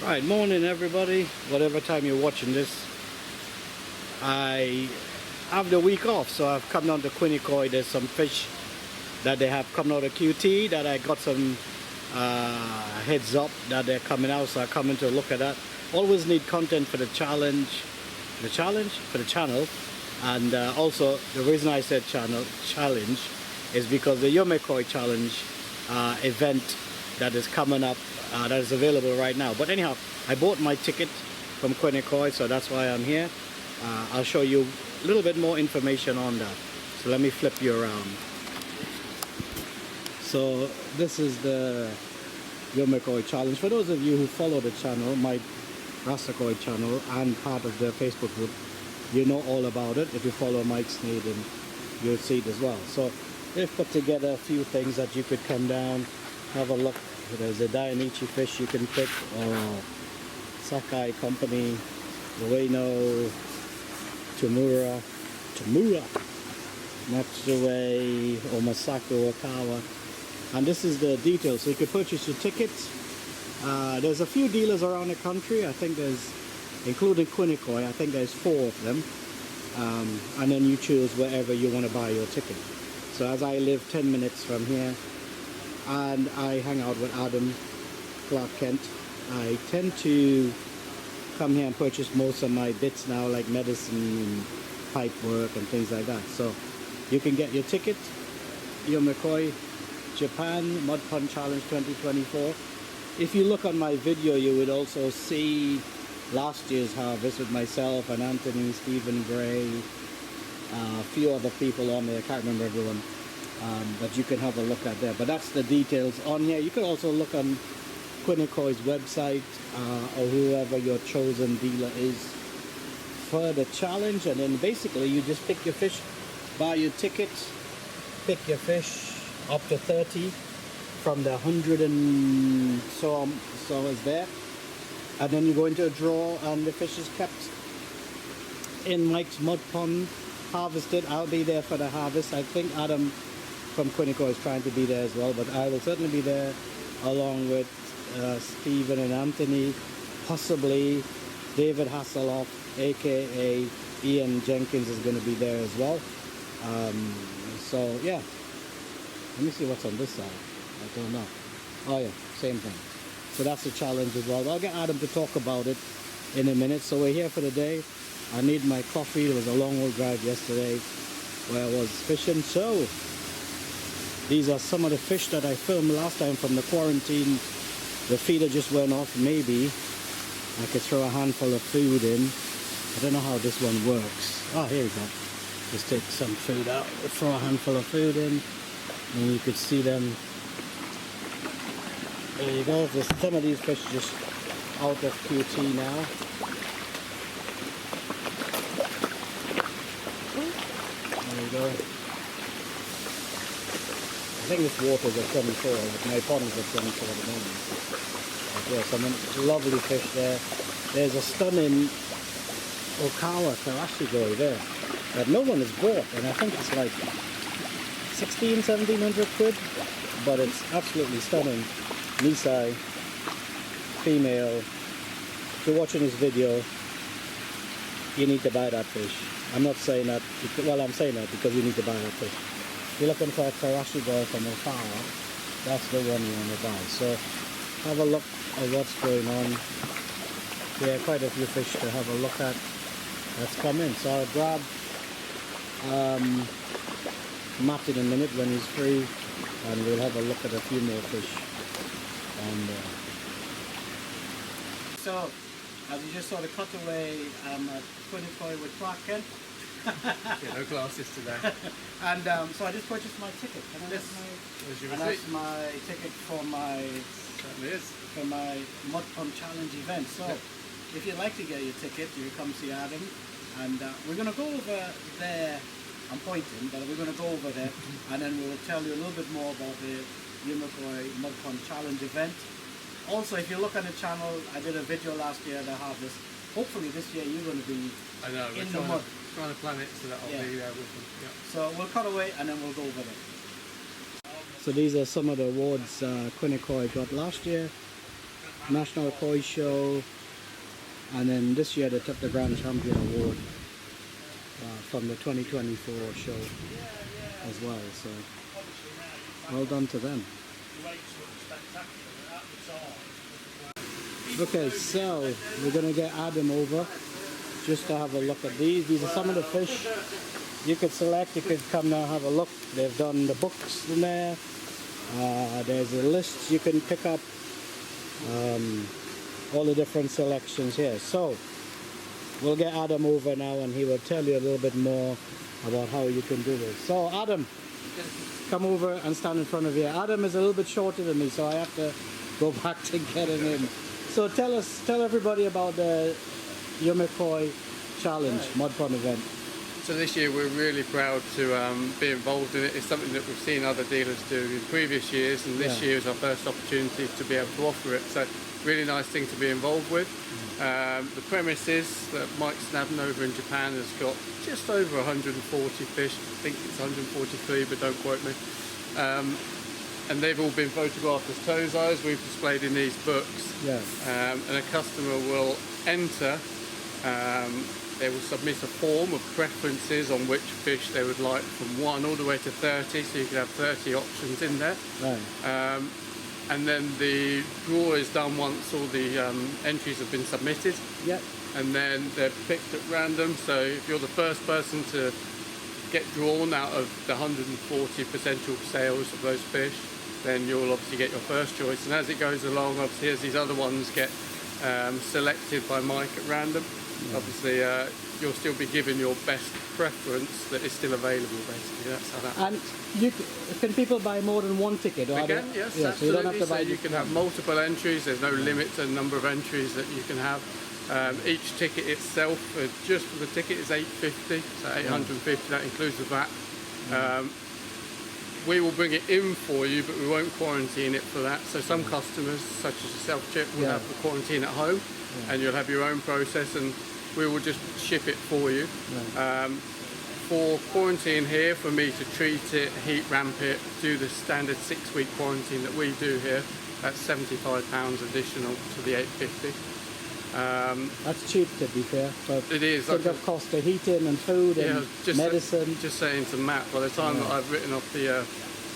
Right, morning everybody. Whatever time you're watching this, I have the week off, so I've come down to Queni Koi. There's some fish that they have coming out of QT that I got some heads up that they're coming out, so I come in to look at that. Always need content for the challenge, for the channel, and also the reason I said challenge is because the YumeKoi challenge event that is coming up, that is available right now. But anyhow, I bought my ticket from Queni Koi, so that's why I'm here. I'll show you a little bit more information on that. So let me flip you around. So this is the YumeKoi challenge. For those of you who follow the channel, my YumeKoi channel, and part of the Facebook group, you know all about it. If you follow Mike Sneeden, you'll see it as well. So they've put together a few things that you could come down, have a look. There's a Dainichi fish you can pick, or Sakai Company, Ueno, Tamura, Matsue, or Masako Okawa. And this is the details. So you can purchase your tickets. There's a few dealers around the country. I think there's, including Queni Koi, I think there's 4 of them. And then you choose wherever you want to buy your ticket. So as I live 10 minutes from here, and I hang out with Adam, Clark Kent, I tend to come here and purchase most of my bits now, like medicine and pipe work and things like that. So you can get your ticket, YumeKoi Japan Mud Challenge 2024. If you look on my video, you would also see last year's harvest with myself and Anthony, Stephen Gray, a few other people on there. I can't remember everyone. But you can have a look at there. But that's the details on here. You can also look on Queni Koi's website, or whoever your chosen dealer is for the challenge. And then basically you just pick your fish, buy your tickets, pick your fish up to 30 from the 100 and so is there. And then you go into a draw and the fish is kept in Mike's mud pond, harvested. I'll be there for the harvest. I think Adam from Queni Koi is trying to be there as well, but I will certainly be there along with Stephen and Anthony, possibly David Hasselhoff, aka Ian Jenkins, is going to be there as well. So yeah, let me see what's on this side. I don't know. Oh yeah, same thing. So that's the challenge as well. I'll get Adam to talk about it in a minute. So we're here for the day. I need my coffee. It was a long old drive yesterday where I was fishing. So these are some of the fish that I filmed last time from the quarantine. The feeder just went off. Maybe I could throw a handful of food in. I don't know how this one works. Oh, here we go. Just take some food out, throw a handful of food in, and you could see them. There you go. There's some of these fish just out of QT now. There you go. I think this water is at 24, like my pond is at 24 at the moment. But yeah, some lovely fish there. There's a stunning Okawa Karashi Koi there that no one has bought, and I think it's like 1700 quid, but it's absolutely stunning. Nisai, female. If you're watching this video, you need to buy that fish. I'm not saying that, well, I'm saying that because you need to buy that fish. If you're looking for a Karashi Koi from Okawa, that's the one you want to buy. So have a look at what's going on. There are quite a few fish to have a look at that's come in. So I'll grab Matt in a minute when he's free, and we'll have a look at a few more fish. And so, as you just saw the cutaway, at Queni Koi with Clark Kent. Yeah, no glasses today. And so I just purchased my ticket. And Yes. and that's my ticket for my Certainly is. Mud Pond Challenge event. So if you'd like to get your ticket, you come see Adam, and we're going to go over there. I'm pointing, but we're going to go over there, and then we'll tell you a little bit more about the YumeKoi Mud Pond Challenge event. Also, if you look on the channel, I did a video last year at the harvest. Hopefully this year you're going to be in the mud. Trying to plan it so that I'll be there with them. Yeah. So we'll cut away and then we'll go over there. So these are some of the awards Queni Koi got last year. National Koi Show, and then this year they took the Grand Champion Award from the 2024 show as well. So well done to them. Okay, so we're gonna get Adam over just to have a look at these. These are some of the fish you could select. You could come now have a look. They've done the books in there. There's a list you can pick up. All the different selections here. So we'll get Adam over now and he will tell you a little bit more about how you can do this. So Adam, come over and stand in front of you. Adam is a little bit shorter than me, so I have to go back to get him in. So tell everybody about the YumeKoi Challenge Mud Pond event. So this year we're really proud to be involved in it. It's something that we've seen other dealers do in previous years, and this year is our first opportunity to be able to offer it. So really nice thing to be involved with. The premise is that Mike Snabden over in Japan has got just over 140 fish. I think it's 143, but don't quote me. And they've all been photographed as tozais. We've displayed in these books. Yeah. And a customer will enter, they will submit a form of preferences on which fish they would like from 1 all the way to 30, so you can have 30 options in there. Right. And then the draw is done once all the entries have been submitted. Yep. And then they're picked at random, so if you're the first person to get drawn out of the 140 potential sales of those fish, then you'll obviously get your first choice. And as it goes along, obviously as these other ones get selected by Mike at random, obviously you'll still be given your best preference that is still available, basically. That's how that And can people buy more than one ticket? Or Again, yes, yeah, absolutely. so you don't have to buy you can have multiple entries. There's no limit to the number of entries that you can have. Each ticket itself, just for the ticket, is $850, so $850. That includes the VAT. We will bring it in for you, but we won't quarantine it for that. So some customers, such as yourself, Chip, will have the quarantine at home, and you'll have your own process, and we will just ship it for you. For quarantine here, for me to treat it, heat ramp it, do the standard 6-week quarantine that we do here, that's £75 additional to the $850. That's cheap, to be fair. But it is. think of cost of heating and food and medicine. Just saying to Matt, by the time that I've written off the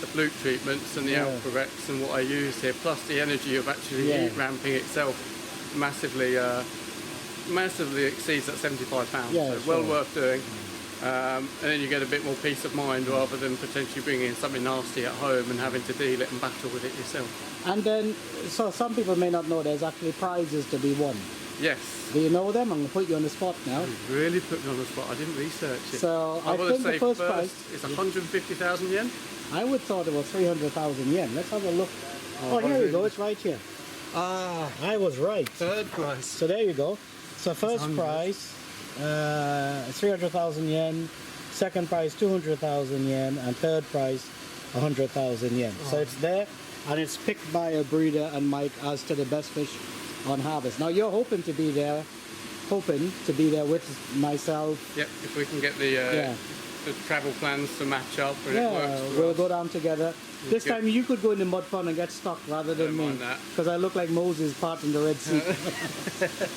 flute treatments and the Alpharex and what I use here, plus the energy of actually heat ramping itself, massively exceeds that £75. Yeah, so well worth doing. And then you get a bit more peace of mind rather than potentially bringing in something nasty at home and having to deal it and battle with it yourself. And then, so some people may not know there's actually prizes to be won. Yes. Do you know them? I'm going to put you on the spot now. You really put me on the spot. I didn't research it. So I think the first prize is 150,000 yen. I would thought it was 300,000 yen. Let's have a look. Oh, here you go. It's right here. Ah, I was right. Third prize. So there you go. So first prize, 300,000 yen. Second prize, 200,000 yen. And third prize, 100,000 yen. So it's there, and it's picked by a breeder and Mike as to the best fish on harvest. Now you're hoping to be there with myself. Yep, if we can get the travel plans to match up and it works. We'll go down together. This time you could go in the mud pond and get stuck rather than me, because I look like Moses parting the Red Sea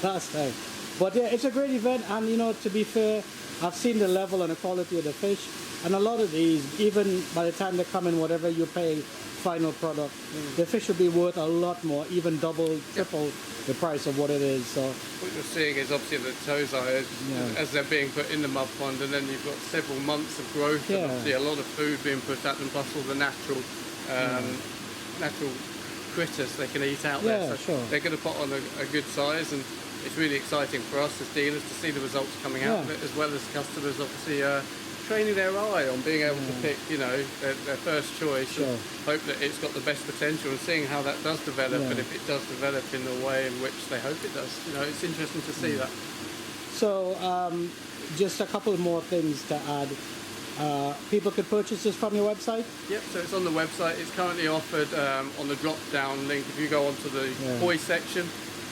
last time. But yeah, it's a great event, and you know, to be fair, I've seen the level and the quality of the fish, and a lot of these, even by the time they come in, whatever you pay final product, the fish will be worth a lot more, even double, triple the price of what it is. So what you're seeing is obviously the tozai as they're being put in the mud pond, and then you've got several months of growth and obviously a lot of food being put at them, plus all the natural critters they can eat out there. So they're going to put on a good size, and it's really exciting for us as dealers to see the results coming out of it, as well as customers obviously training their eye on being able to pick, you know, their first choice, and hope that it's got the best potential, and seeing how that does develop, and if it does develop in the way in which they hope it does. You know, it's interesting to see that. So just a couple more things to add. People could purchase this from your website? Yep, so it's on the website. It's currently offered on the drop-down link. If you go onto the koi section,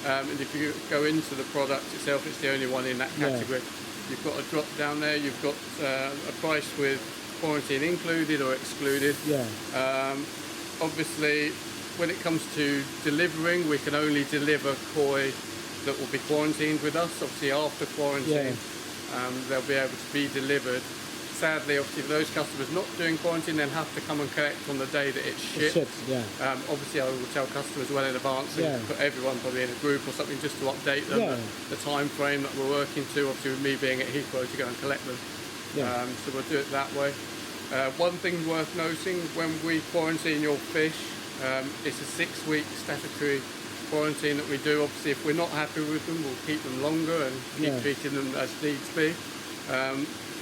and if you go into the product itself, it's the only one in that category. You've got a drop down there, you've got a price with quarantine included or excluded. Obviously, when it comes to delivering, we can only deliver koi that will be quarantined with us. Obviously after quarantine, they'll be able to be delivered. Sadly, obviously, for those customers not doing quarantine, they'll have to come and collect on the day that it's shipped. Obviously, I will tell customers well in advance and put everyone probably in a group or something just to update them the time frame that we're working to. Obviously, with me being at Heathrow to go and collect them. So we'll do it that way. One thing worth noting, when we quarantine your fish, it's a 6-week statutory quarantine that we do. Obviously, if we're not happy with them, we'll keep them longer and keep treating them as needs be.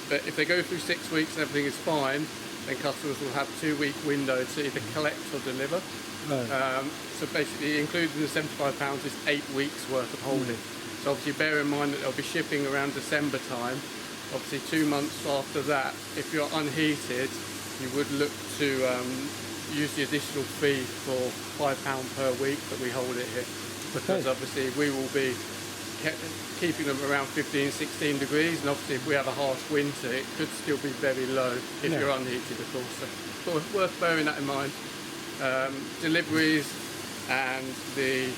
But if they go through 6 weeks and everything is fine, then customers will have a 2-week window to either collect or deliver. So basically, including the £75 is 8 weeks worth of holding. So obviously bear in mind that they'll be shipping around December time. Obviously 2 months after that, if you're unheated, you would look to use the additional fee for £5 per week that we hold it here. Because obviously we will be keeping them around 15, 16 degrees, and obviously if we have a harsh winter, it could still be very low if you're unheated, of course. So worth bearing that in mind. Deliveries and the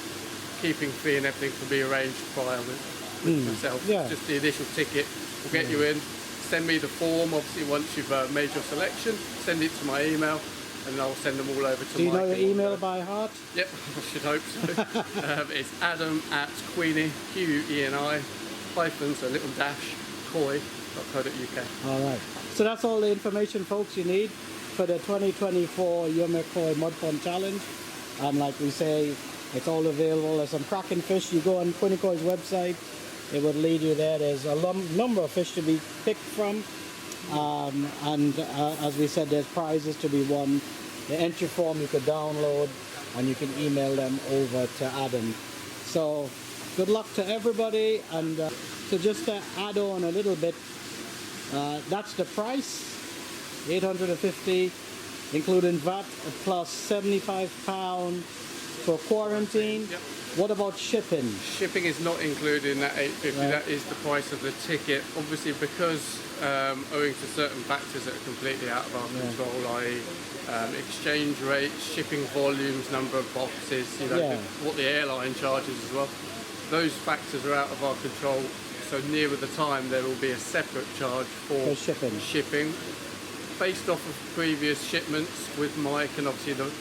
keeping fee and everything can be arranged prior with myself. Just the initial ticket will get you in. Send me the form, obviously once you've made your selection, send it to my email, and I'll send them all over to Mike. Do you know your email by heart? Yep, I should hope so. It's adam@Queni, Queni, hyphen, so little dash, koi.co.uk. Alright, so that's all the information, folks, you need for the 2024 YumeKoi Mud Pond Challenge. And like we say, it's all available. There's some cracking fish. You go on Queni Koi's website, it would lead you there. There's a number of fish to be picked from. As we said, there's prizes to be won. The entry form you could download and you can email them over to Adam. So good luck to everybody. And so just to add on a little bit, that's the price, $850 including VAT plus £75 for quarantine. What about shipping? Shipping is not included in that $850. That is the price of the ticket. Obviously, because owing to certain factors that are completely out of our control, i.e. Exchange rates, shipping volumes, number of boxes, what the airline charges as well. Those factors are out of our control. So nearer the time, there will be a separate charge for shipping. Based off of previous shipments with Mike and obviously the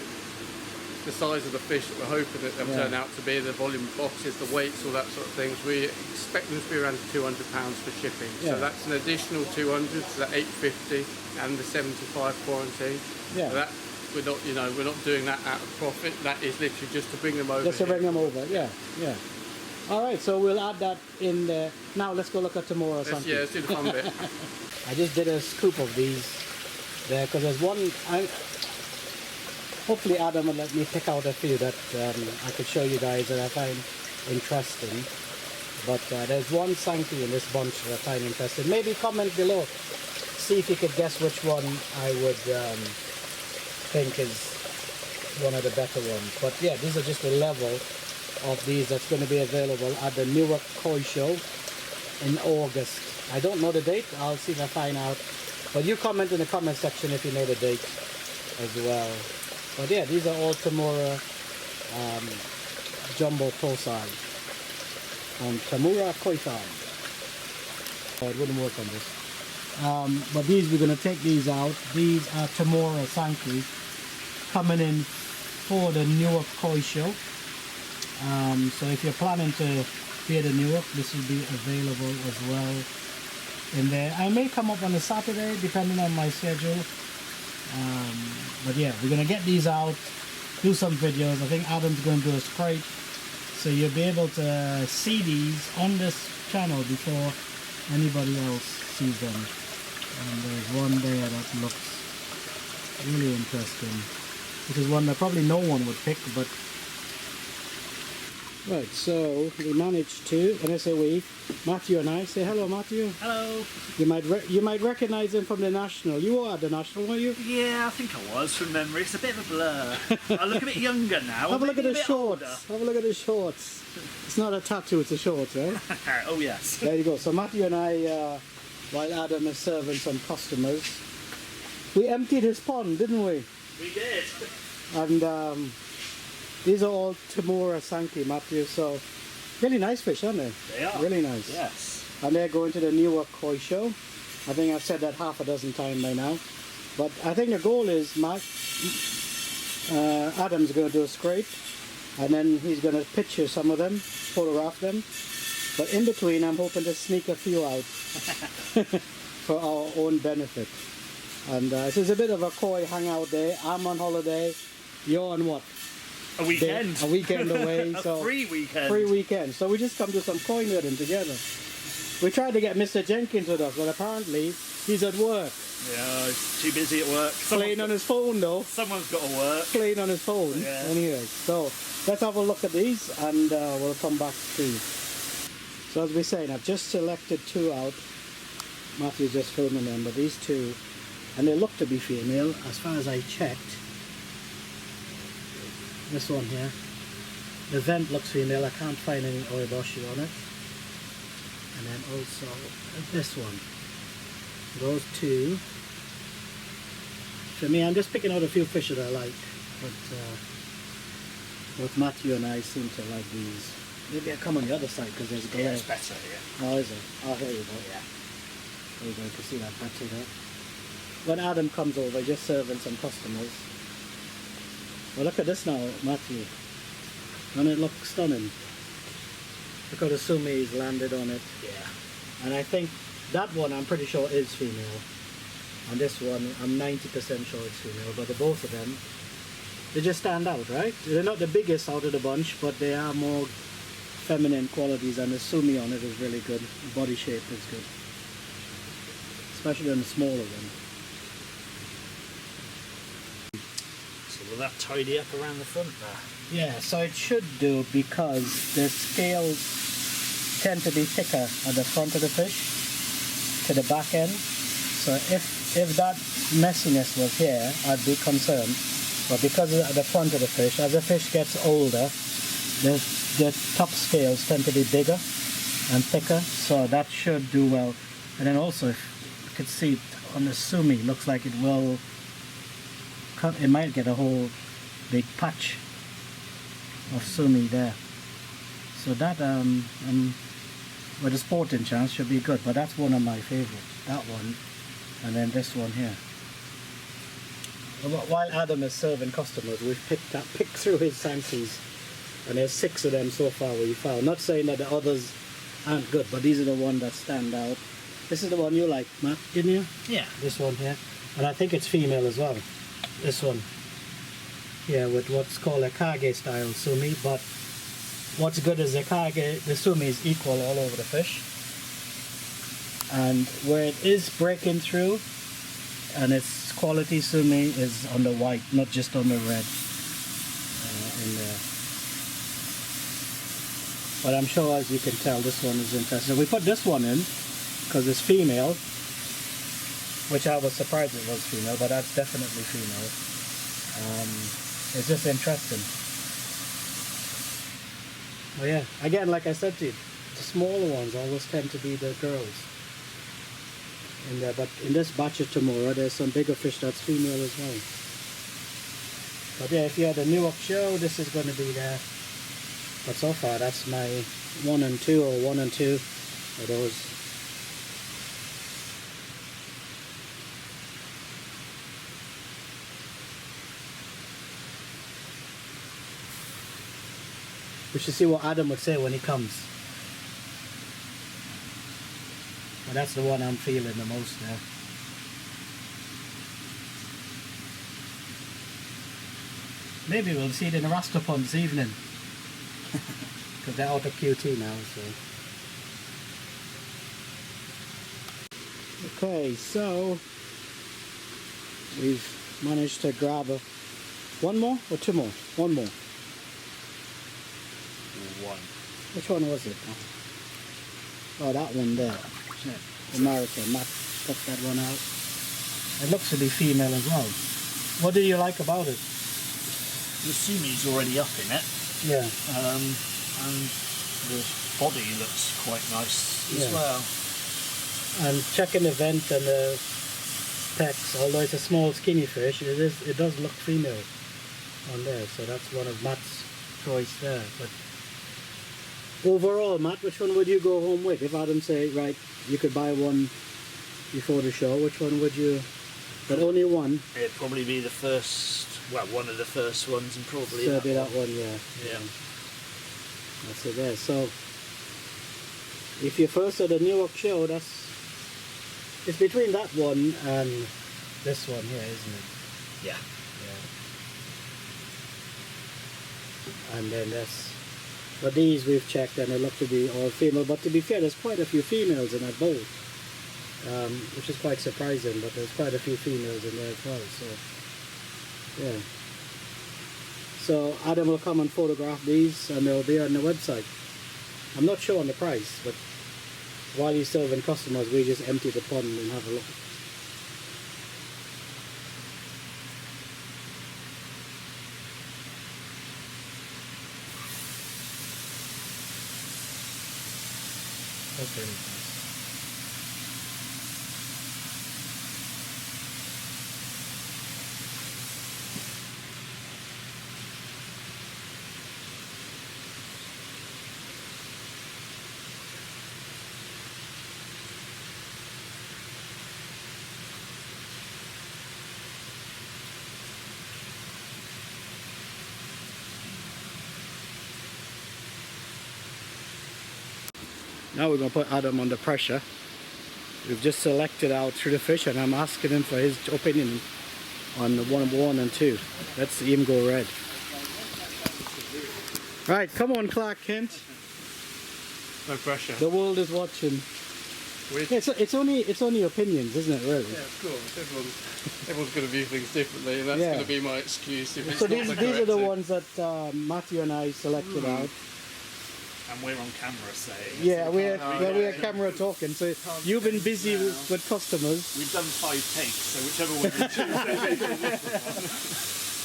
size of the fish that we're hoping that they'll turn out to be, the volume of boxes, the weights, all that sort of things, we expect them to be around £200 for shipping. So that's an additional 200, so that 850 and the 75 quarantine. So that we're not doing that out of profit. That is literally just to bring them over. Just to bring them over, All right, so we'll add that in there. Now let's go look at tomorrow or something. Let's do the fun bit. I just did a scoop of these there because there's one. Hopefully Adam will let me pick out a few that I could show you guys that I find interesting. But there's one Sankey in this bunch that I find interesting. Maybe comment below, see if you could guess which one I would think is one of the better ones. But yeah, these are just the level of these that's going to be available at the Newark Koi Show in August. I don't know the date. I'll see if I find out. But you comment in the comment section if you know the date as well. But yeah, these are all Tamura jumbo tosai on Tamura Koi Farm. It wouldn't work on this. But these, we're going to take these out. These are Tamura Sankey coming in for the Newark Koi Show. So if you're planning to be at the Newark, this will be available as well in there. I may come up on a Saturday depending on my schedule. But yeah, we're going to get these out, do some videos. I think Adam's going to do a scrape, so you'll be able to see these on this channel before anybody else sees them. And there's one there that looks really interesting. This is one that probably no one would pick, but right, so we managed to, and I say we, Matthew and I. Say hello, Matthew. Hello. You might recognize him from the National. You were at the National, were you? Yeah, I think I was from memory. It's a bit of a blur. I look a bit younger now. Have a look at the shorts. Older. Have a look at the shorts. It's not a tattoo, it's a shorts, right? Oh yes. There you go. So Matthew and I, while Adam is serving some customers, we emptied his pond, didn't we? We did. And These are all Tamura Sankey, Matthew. So really nice fish, aren't they? They are. Really nice. Yes. And they're going to the newer koi show. I think I've said that half a dozen times by now. But I think the goal is Adam's going to do a scrape, and then he's going to picture some of them, photograph them. But in between, I'm hoping to sneak a few out for our own benefit. And so it's a bit of a koi hangout day. I'm on holiday. You're on what? A weekend. A weekend away. A So free weekend. free weekend. So we just come to some koi nerding together. We tried to get Mr. Jenkins with us, but apparently he's at work. Yeah, he's too busy at work. Playing on his phone though. Someone's got to work. Playing on his phone. Yeah. Anyway, so let's have a look at these and we'll come back to you. So as we're saying, I've just selected two out. Matthew's just filming them, but these two, and they look to be female as far as I checked. This one here, the vent looks female. I can't find any oiboshi on it. And then also this one. Those two. For me, I'm just picking out a few fish that I like, but both Matthew and I seem to like these. Maybe I come on the other side because there's glare. Yeah, it's better here. Oh, is it? Oh, here you go. Yeah. There you go. You can see that better there. When Adam comes over, just serving some customers. Well, look at this now, Matthew. Doesn't it look stunning? Look how the sumi's landed on it. Yeah. And I think that one, I'm pretty sure is female. And this one, I'm 90% sure it's female. But the both of them, they just stand out, right? They're not the biggest out of the bunch, but they are more feminine qualities, and the sumi on it is really good. The body shape is good. Especially on the smaller one. So will that tidy up around the front there? Yeah, so it should do because the scales tend to be thicker at the front of the fish to the back end. So if that messiness was here, I'd be concerned. But because it's at the front of the fish, as the fish gets older, the top scales tend to be bigger and thicker, so that should do well. And then also, if you could see on the sumi, looks like it will cut, it might get a whole big patch of sumi there. So that with a sporting chance should be good, but that's one of my favorites. That one, and then this one here. While Adam is serving customers, we've picked through his Sankeys, and there's 6 of them so far we found. Not saying that the others aren't good, but these are the ones that stand out. This is the one you like, Matt, didn't you? Yeah. This one here, and I think it's female as well. This one, yeah, with what's called a kage style sumi. But what's good is the sumi is equal all over the fish, and where it is breaking through, and its quality sumi is on the white, not just on the red in there. But I'm sure, as you can tell, this one is interesting. We put this one in because it's female, which I was surprised it was female, but that's definitely female. It's just interesting. Oh yeah, again, like I said to you, the smaller ones always tend to be the girls in there, but in this batch of tomorrow there's some bigger fish that's female as well. But yeah, if you're at the Newark show, this is going to be there. But so far that's my 1 and 2, or 1 and 2 of those. We should see what Adam would say when he comes. But that's the one I'm feeling the most there. Maybe we'll see it in the Rastapon this evening. Because they're out of QT now, so. Okay, so we've managed to grab one more or 2 more? One more. One. Which one was it? Oh, that one there. American. Matt took that one out. It looks to be female as well. What do you like about it? The sumi's already up in it. Yeah. And the body looks quite nice as well. And checking the vent and the pecs, although it's a small skinny fish, it does look female on there. So that's one of Matt's choice there. But overall, Matt, which one would you go home with? If Adam say, right, you could buy one before the show, which one would you? But only one. It'd probably be the first, well, one of the first ones, and probably So that be one. that one, yeah. Yeah. That's it there. So if you're first at the Newark show, it's between that one and this one here, isn't it? Yeah. Yeah. And then but these we've checked and they look to be all female. But to be fair, there's quite a few females in that bowl, which is quite surprising. But there's quite a few females in there as well. So yeah. So Adam will come and photograph these, and they'll be on the website. I'm not sure on the price, but while he's serving customers, we just empty the pond and have a look. Okay. Now we're going to put Adam under pressure. We've just selected our through the fish, and I'm asking him for his opinion on the 1 and 2. Let's see him go red. Right, come on, Clark Kent. No pressure. The world is watching. Which, It's only opinions, isn't it? Really. yeah, of course. Everyone's going to view things differently, and that's Yeah. going to be my excuse if it's So not these the are correct the thing. ones that Matthew and I selected out. And we're on camera saying. Yeah, we're camera talking. So you've been busy with customers. We've done 5 takes, so whichever one we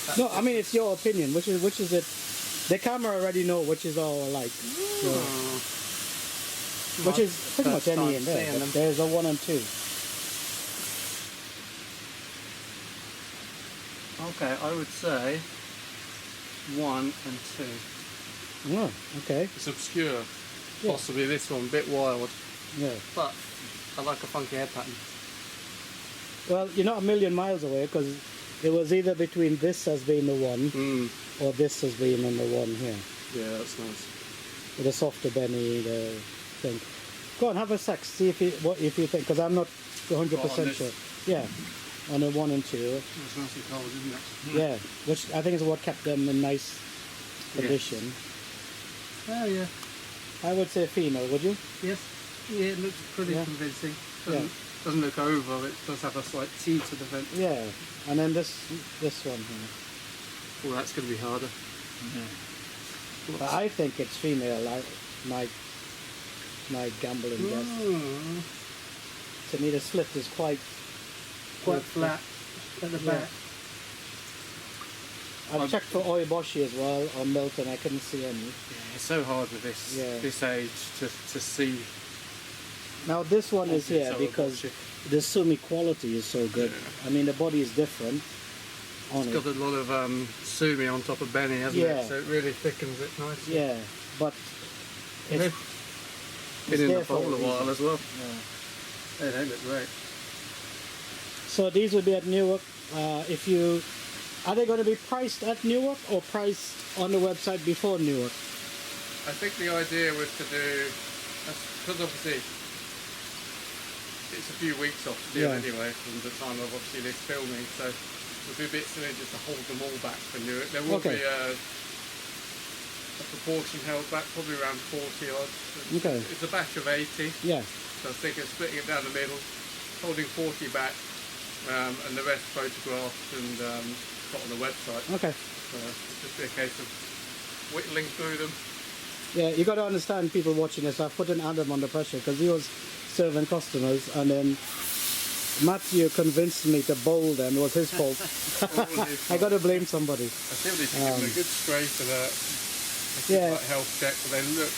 choose. No, I mean it's your opinion. Which is it? The camera already know which is all alike. So, which is pretty much First any time in there. seeing But them. there's a 1 and 2. Okay, I would say 1 and 2. Oh, okay. It's obscure. Yeah. Possibly this one, a bit wild. Yeah. But I like a funky head pattern. Well, you're not a million miles away because it was either between this as being the 1 or this as being in the 1 here. Yeah, that's nice. With a softer Benny, the thing. Go on, have a sec. See if you think, because I'm not 100% this? sure. Yeah, on a 1 and 2. It's nicely cold, isn't it? Yeah, which I think is what kept them in nice condition. Oh, yeah. I would say female, would you? Yes. Yeah, it looks pretty Yeah. convincing. Yeah. Doesn't look over, it does have a slight T to the vent. Yeah, and then this one here. Oh, that's going to be harder. But I think it's female. My gamble and guess. To me, the slit is quite flat at the Yeah. back. I've checked for Oiboshi as well on Milton. I couldn't see any. Yeah, it's so hard with this age to see. Now this one is here So because Oiboshi. the sumi quality is so good. Yeah. I mean, the body is different on It's it. got a lot of sumi on top of Benny, hasn't Yeah. it? So it really thickens it nicely. Yeah, but it's, They've been in there the for bowl a while reason. as well. Yeah. Yeah, they look great. So these will be at Newark. Are they going to be priced at Newark or priced on the website before Newark? I think the idea was to do, because obviously it's a few weeks off to do Yeah. anyway from the time of obviously this filming, so it would be a bit silly just to hold them all back for Newark. There will Okay. be a proportion held back, probably around 40 odd. Okay. It's a batch of 80, Yeah. so I was thinking of splitting it down the middle, holding 40 back, and the rest photographed and put on the website. Okay. So it's just be a case of whittling through them. Yeah, you got to understand, people watching this. I've put Adam under pressure because he was serving customers, and then Matthew convinced me to bowl them. It was his fault. I got to blame somebody. I still need to give them a good scrape and a Yeah. good health check, but they look.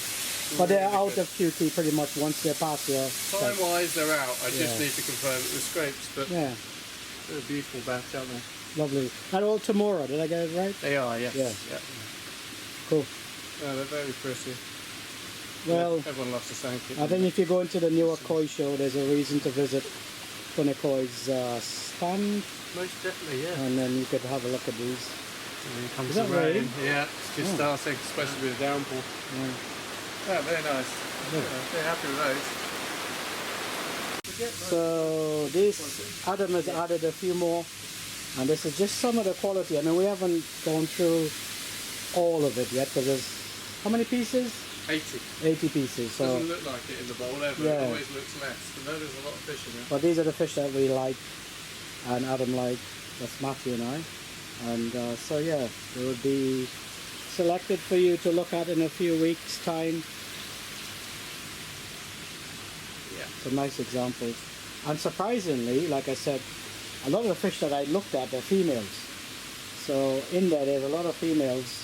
But they're really out good. of QT pretty much once they're past your. Time-wise, they're out. I just Yeah. need to confirm it with scrapes, but Yeah, they're a beautiful batch, aren't they? lovely. And all tomorrow, did I get it right? They are, yes. Yeah. Cool. Yeah, they're very pretty. Well, Everyone loves the Sanket. I think if you go into the newer koi show, there's a reason to visit Queni Koi's stand, Most definitely, yeah. and then you could have a look at these. And it comes Is that the rain. rain? Yeah, it's just starting, especially with the downpour. Yeah. Yeah, very nice. Good. Yeah, very happy with those. So this, Adam has added a few more, and this is just some of the quality. I mean, we haven't gone through all of it yet, because there's, how many pieces? 80. 80 pieces. So, Doesn't look like it in the bowl ever. Yeah. It always looks less. But no, there's a lot of fish in there. but these are the fish that we like, and Adam like. That's Matthew and I. And so yeah, they will be selected for you to look at in a few weeks' time. Yeah. Some nice examples. And surprisingly, like I said, a lot of the fish that I looked at are females. So in there's a lot of females.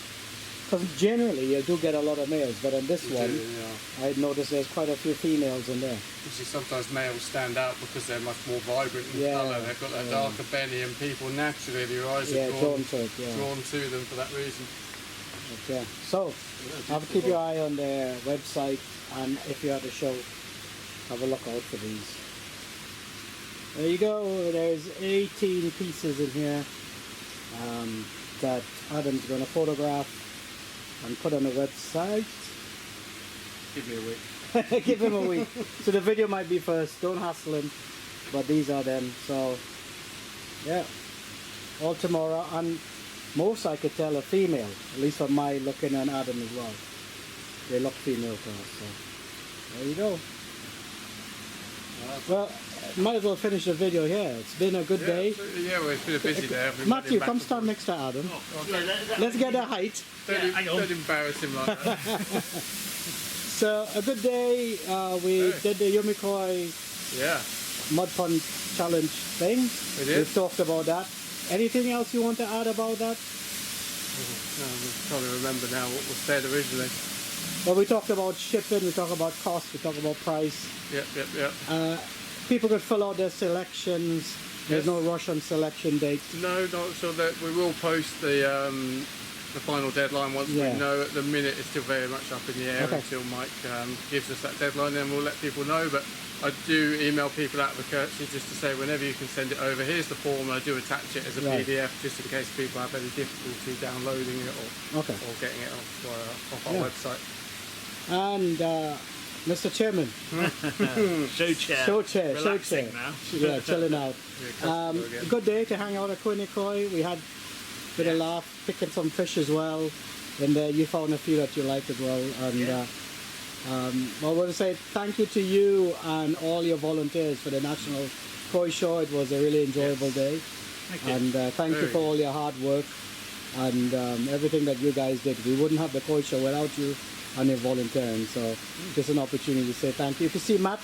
Because generally you do get a lot of males, but on this one, Yeah. I noticed there's quite a few females in there. You see, sometimes males stand out because they're much more vibrant in Yeah. colour. They've got that darker belly, and people naturally, their eyes Yeah, are drawn to it, yeah. drawn to them for that reason. But, yeah. So, have keep your eye on their website, and if you're at the show, have a look out for these. There you go. There's 18 pieces in here that Adam's going to photograph and put on the website. Give me a week. Give him a week. So the video might be first. Don't hassle him. But these are them. So, yeah. All tomorrow. And most I could tell are female. At least from my looking and Adam as well. They look female to us. So, there you go. Well, might as well finish the video here. It's been a good day. Yeah, well, it's been a busy day. I've been Matthew, running back come and stand forth. next to Adam. Yeah, Let's get a height. hang on. Don't embarrass him like that. So, a good day. We Hey. did the YumeKoi Yeah. Mud Pond Challenge thing. We did. We've talked about that. Anything else you want to add about that? I'm trying to remember now what was said originally. Well, we talked about shipping, we talked about cost, we talked about price. Yep. People could fill out their selections. There's Yes. no rush on selection date. No, not sure that we will post the final deadline once Yeah. we know. At the minute, it's still very much up in the air Okay. until Mike gives us that deadline. Then we'll let people know. But I do email people out of the courtesy just to say whenever you can send it over. Here's the form. I do attach it as a Right. PDF just in case people have any difficulty downloading it or getting it off our Yeah. website. And Mr. Chairman, Show chair. show chair, Relaxing now. Yeah, chilling out. customer again. Good day to hang out at Queni Koi. We had a bit of laugh, picking some fish as well. And you found a few that you liked as well. And I want to say thank you to you and all your volunteers for the National Koi Show. It was a really enjoyable day. Thank you. And thank you for all your hard work and everything that you guys did. We wouldn't have the Koi Show without you and your volunteering. So just an opportunity to say thank you. If you see Matt,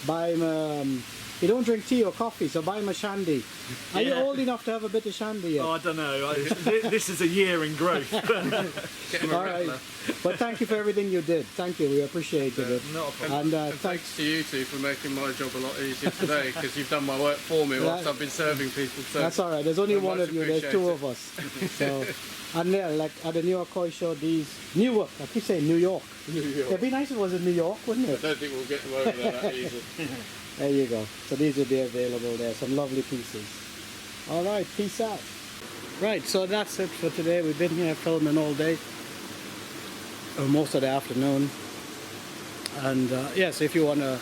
buy him. You don't drink tea or coffee, so buy him a shandy. Are you Yeah. old enough to have a bit of shandy yet? Oh, I don't know. This is a year in growth. Get him a All right. Rattler. But thank you for everything you did. Thank you. We appreciated it. Not a problem. And And thanks. thanks to you two for making my job a lot easier today because you've done my work for me whilst That- I've been serving people. So That's all right. There's only I one much of you. There's two appreciate of us. So, and yeah, like at the New York Koi Show, these Newark. I keep saying New York. New York. It'd be nice if it was in New York, wouldn't I it? don't think we'll get them over there that easy. There you go. So these will be available there. Some lovely pieces. All right. Peace out. Right. So that's it for today. We've been here filming all day, or most of the afternoon. And yes, if you want to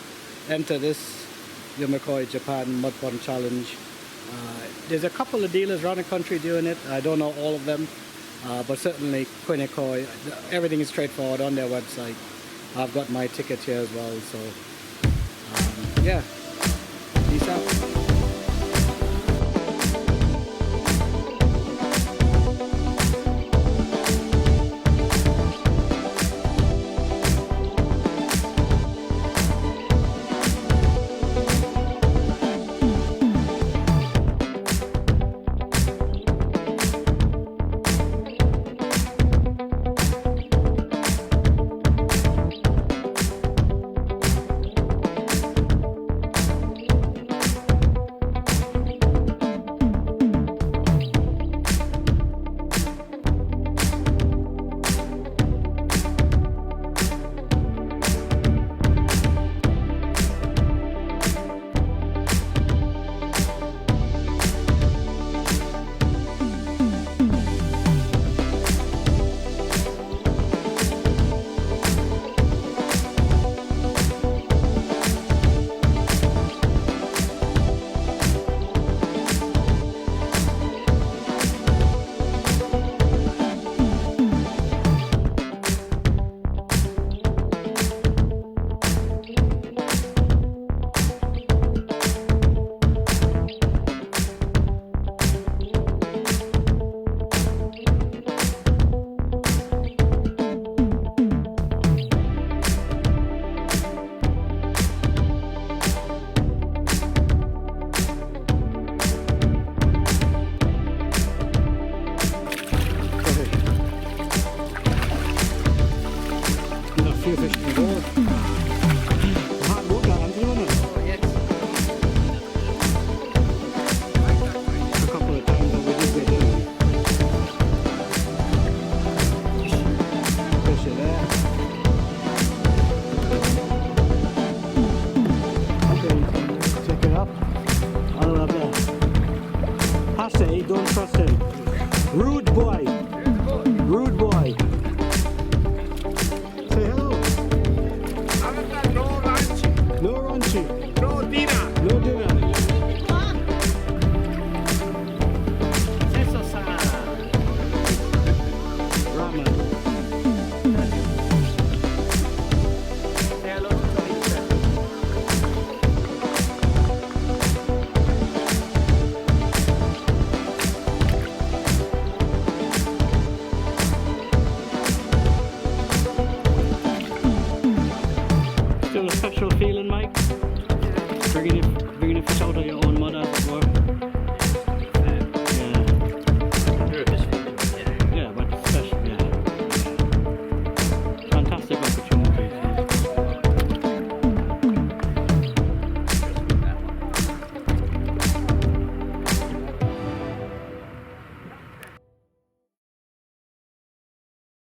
enter this YumeKoi Japan Mud Pond Challenge, there's a couple of dealers around the country doing it. I don't know all of them, but certainly Queni Koi. Everything is straightforward on their website. I've got my ticket here as well. So yeah, peace out. Still a special feeling